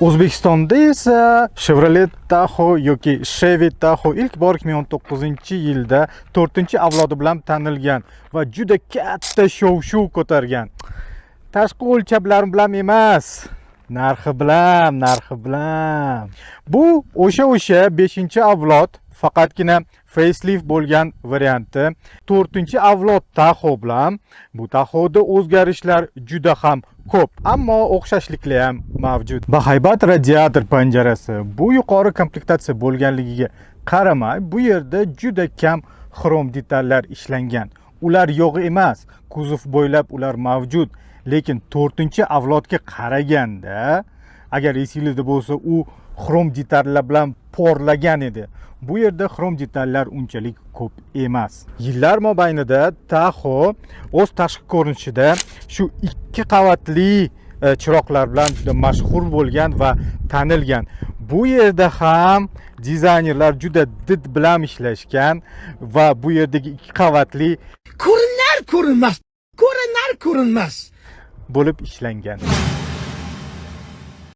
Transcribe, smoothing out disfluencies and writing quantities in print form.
O'zbekistonda esa Chevrolet Tahoe yoki Chevy Tahoe ilk bor 2019-yilda 4-avlodi bilan tanilgan va juda katta shov-shuv ko'targan. Tashqi o'lchamlar bilan emas, narxi bilan. Bu o'sha 5-avlod faqatgina facelift bo'lgan varianti. 4-avlod Tahoe bilan bu Tahoe'da o'zgarishlar juda ham ko'p, ammo o'xshashliklar ham mavjud. Bahaybat radiator panjarasi. Bu yuqori komplektatsiya bo'lganligiga qaramay, bu yerda juda kam xrom detallar ishlangan. Ular yo'q emas, kuzov bo'ylab ular mavjud, lekin 4-avlodga qaraganda, agar esingizda bo'lsa, u xrom detallar bilan porlagan edi. Bu yerda xrom detallar unchalik ko'p emas. Yillar mobaynida Tahoe o'z tashqi ko'rinishida shu 2 qavatli chiroqlar bilan juda mashhur bo'lgan va tanilgan. Bu yerda ham dizaynerlar juda did bilan ishlashgan va bu yerdagi 2 qavatli ko'rinar ko'rinmas bo'lib ishlangan.